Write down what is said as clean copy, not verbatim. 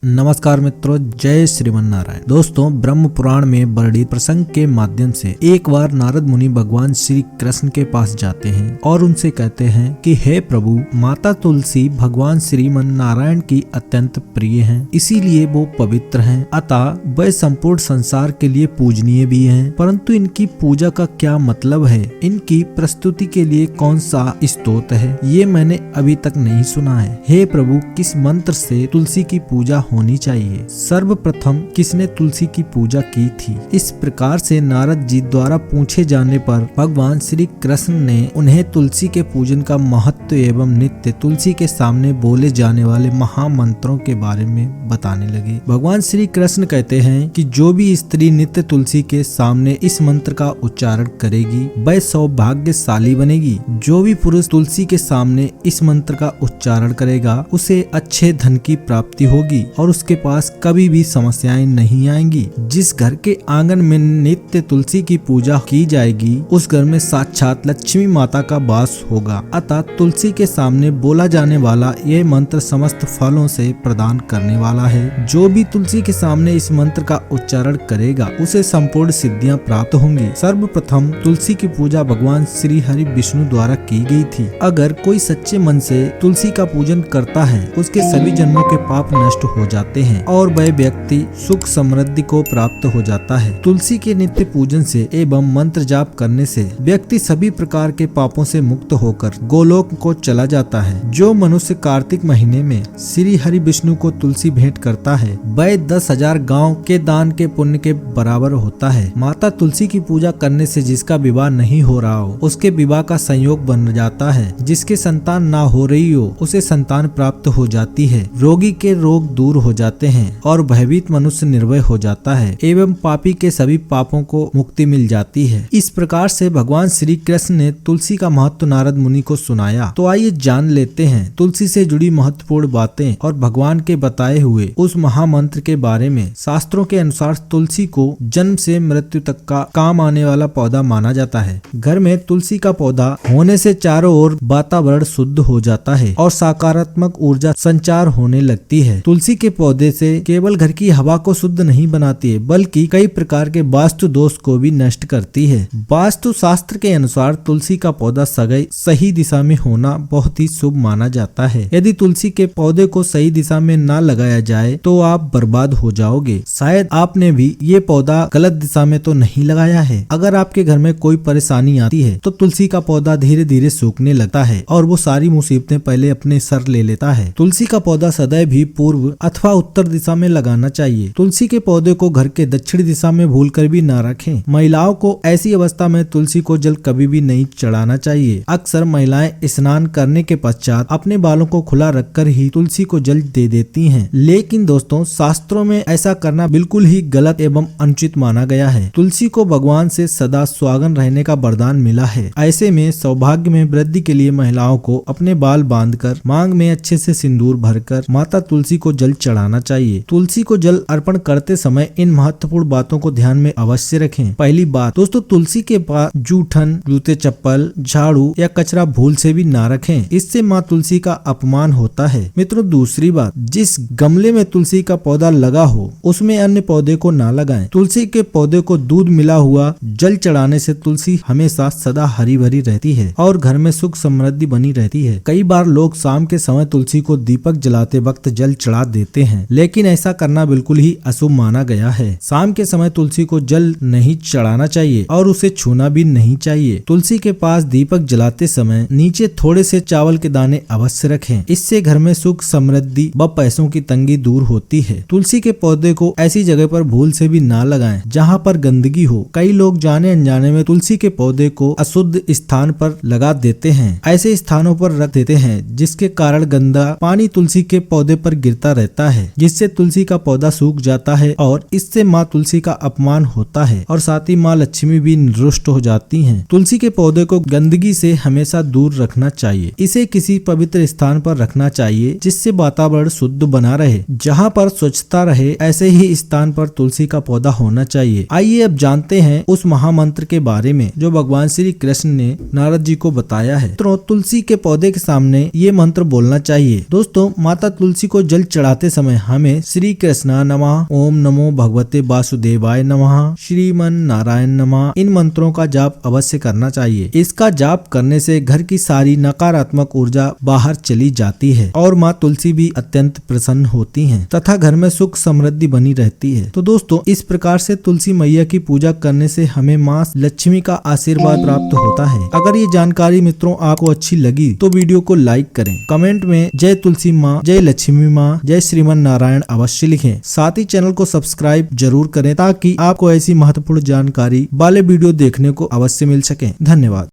नमस्कार मित्रों, जय श्रीमन नारायण। दोस्तों, ब्रह्म पुराण में वर्णित प्रसंग के माध्यम से एक बार नारद मुनि भगवान श्री कृष्ण के पास जाते हैं और उनसे कहते हैं कि हे प्रभु, माता तुलसी भगवान श्रीमन नारायण की अत्यंत प्रिय हैं, इसीलिए वो पवित्र हैं, अतः वह संपूर्ण संसार के लिए पूजनीय भी हैं। परंतु इनकी पूजा का क्या मतलब है, इनकी प्रस्तुति के लिए कौन सा स्तोत्र है, ये मैंने अभी तक नहीं सुना है। हे प्रभु, किस मंत्र से तुलसी की पूजा होनी चाहिए? सर्वप्रथम किसने तुलसी की पूजा की थी? इस प्रकार से नारद जी द्वारा पूछे जाने पर भगवान श्री कृष्ण ने उन्हें तुलसी के पूजन का महत्व एवं नित्य तुलसी के सामने बोले जाने वाले महामंत्रों के बारे में बताने लगे। भगवान श्री कृष्ण कहते हैं कि जो भी स्त्री नित्य तुलसी के सामने इस मंत्र का उच्चारण करेगी वह सौभाग्यशाली बनेगी। जो भी पुरुष तुलसी के सामने इस मंत्र का उच्चारण करेगा उसे अच्छे धन की प्राप्ति होगी और उसके पास कभी भी समस्याएं नहीं आएंगी। जिस घर के आंगन में नित्य तुलसी की पूजा की जाएगी उस घर में साक्षात लक्ष्मी माता का वास होगा। अतः तुलसी के सामने बोला जाने वाला यह मंत्र समस्त फलों से प्रदान करने वाला है। जो भी तुलसी के सामने इस मंत्र का उच्चारण करेगा उसे संपूर्ण सिद्धियां प्राप्त होंगी। सर्वप्रथम तुलसी की पूजा भगवान श्री हरि विष्णु द्वारा की गई थी। अगर कोई सच्चे मन से तुलसी का पूजन करता है उसके सभी जन्मों के पाप नष्ट हो जाते हैं और वह व्यक्ति सुख समृद्धि को प्राप्त हो जाता है। तुलसी के नित्य पूजन से एवं मंत्र जाप करने से व्यक्ति सभी प्रकार के पापों से मुक्त होकर गोलोक को चला जाता है। जो मनुष्य कार्तिक महीने में श्री हरि विष्णु को तुलसी भेंट करता है वह 10,000 गांव के दान के पुण्य के बराबर होता है। माता तुलसी की पूजा करने से जिसका विवाह नहीं हो रहा हो उसके विवाह का संयोग बन जाता है। जिसके संतान ना हो रही हो उसे संतान प्राप्त हो जाती है। रोगी के रोग दूर हो जाते हैं और भयभीत मनुष्य निर्भय हो जाता है एवं पापी के सभी पापों को मुक्ति मिल जाती है। इस प्रकार से भगवान श्री कृष्ण ने तुलसी का महत्व नारद मुनि को सुनाया। तो आइए जान लेते हैं तुलसी से जुड़ी महत्वपूर्ण बातें और भगवान के बताए हुए उस महामंत्र के बारे में। शास्त्रों के अनुसार तुलसी को जन्म से मृत्यु तक का काम आने वाला पौधा माना जाता है। घर में तुलसी का पौधा होने से चारों ओर वातावरण शुद्ध हो जाता है और सकारात्मक ऊर्जा संचार होने लगती है। तुलसी के पौधे से केवल घर की हवा को शुद्ध नहीं बनाती है बल्कि कई प्रकार के वास्तु दोष को भी नष्ट करती है। वास्तु शास्त्र के अनुसार तुलसी का पौधा सही दिशा में होना बहुत ही शुभ माना जाता है। यदि तुलसी के पौधे को सही दिशा में ना लगाया जाए तो आप बर्बाद हो जाओगे। शायद आपने भी ये पौधा गलत दिशा में तो नहीं लगाया है। अगर आपके घर में कोई परेशानी आती है तो तुलसी का पौधा धीरे धीरे सूखने लगता है और वो सारी मुसीबतें पहले अपने सर ले लेता है। तुलसी का पौधा सदैव भी पूर्व अथवा उत्तर दिशा में लगाना चाहिए। तुलसी के पौधे को घर के दक्षिण दिशा में भूलकर भी ना रखें। महिलाओं को ऐसी अवस्था में तुलसी को जल कभी भी नहीं चढ़ाना चाहिए। अक्सर महिलाएं स्नान करने के पश्चात अपने बालों को खुला रखकर ही तुलसी को जल दे देती हैं। लेकिन दोस्तों, शास्त्रों में ऐसा करना बिल्कुल ही गलत एवं अनुचित माना गया है। तुलसी को भगवान से सदा सुहागन रहने का वरदान मिला है। ऐसे में सौभाग्य में वृद्धि के लिए महिलाओं को अपने बाल बांधकर मांग में अच्छे से सिंदूर भरकर माता तुलसी को जल चढ़ाना चाहिए। तुलसी को जल अर्पण करते समय इन महत्वपूर्ण बातों को ध्यान में अवश्य रखें। पहली बात दोस्तों, तुलसी के पास जूठन, जूते, चप्पल, झाड़ू या कचरा भूल से भी ना रखें। इससे माँ तुलसी का अपमान होता है। मित्रों, दूसरी बात, जिस गमले में तुलसी का पौधा लगा हो उसमें अन्य पौधे को ना लगाएं। तुलसी के पौधे को दूध मिला हुआ जल चढ़ाने से तुलसी हमेशा सदा हरी भरी रहती है और घर में सुख समृद्धि बनी रहती है। कई बार लोग शाम के समय तुलसी को दीपक जलाते वक्त जल चढ़ा देते हैं, लेकिन ऐसा करना बिल्कुल ही अशुभ माना गया है। शाम के समय तुलसी को जल नहीं चढ़ाना चाहिए और उसे छूना भी नहीं चाहिए। तुलसी के पास दीपक जलाते समय नीचे थोड़े से चावल के दाने अवश्य रखें। इससे घर में सुख समृद्धि व पैसों की तंगी दूर होती है। तुलसी के पौधे को ऐसी जगह पर भूल से भी ना लगाएं जहाँ पर गंदगी हो। कई लोग जाने अनजाने में तुलसी के पौधे को अशुद्ध स्थान पर लगा देते हैं। ऐसे स्थानों पर रख देते हैं जिसके कारण गंदा पानी तुलसी के पौधे पर गिरता रहता है, जिससे तुलसी का पौधा सूख जाता है और इससे माँ तुलसी का अपमान होता है और साथ ही माँ लक्ष्मी भी रुष्ट हो जाती हैं। तुलसी के पौधे को गंदगी से हमेशा दूर रखना चाहिए। इसे किसी पवित्र स्थान पर रखना चाहिए जिससे वातावरण शुद्ध बना रहे। जहाँ पर स्वच्छता रहे ऐसे ही स्थान पर तुलसी का पौधा होना चाहिए। आइए अब जानते हैं उस महामंत्र के बारे में जो भगवान श्री कृष्ण ने नारद जी को बताया है। तो तुलसी के पौधे के सामने ये मंत्र बोलना चाहिए। दोस्तों, माता तुलसी को जल चढ़ाते समय हमें श्री कृष्णा नमः, ओम नमो भगवते वासुदेवाय नमः, श्रीमन नारायण नमः इन मंत्रों का जाप अवश्य करना चाहिए। इसका जाप करने से घर की सारी नकारात्मक ऊर्जा बाहर चली जाती है और माँ तुलसी भी अत्यंत प्रसन्न होती हैं तथा घर में सुख समृद्धि बनी रहती है। तो दोस्तों इस प्रकार से तुलसी मैया की पूजा करने से हमें माँ लक्ष्मी का आशीर्वाद प्राप्त होता है। अगर ये जानकारी मित्रों आपको अच्छी लगी तो वीडियो को लाइक करें, कमेंट में जय तुलसी माँ, जय लक्ष्मी माँ, जय श्रीमन नारायण अवश्य लिखें। साथ ही चैनल को सब्सक्राइब जरूर करें ताकि आपको ऐसी महत्वपूर्ण जानकारी वाले वीडियो देखने को अवश्य मिल सके। धन्यवाद।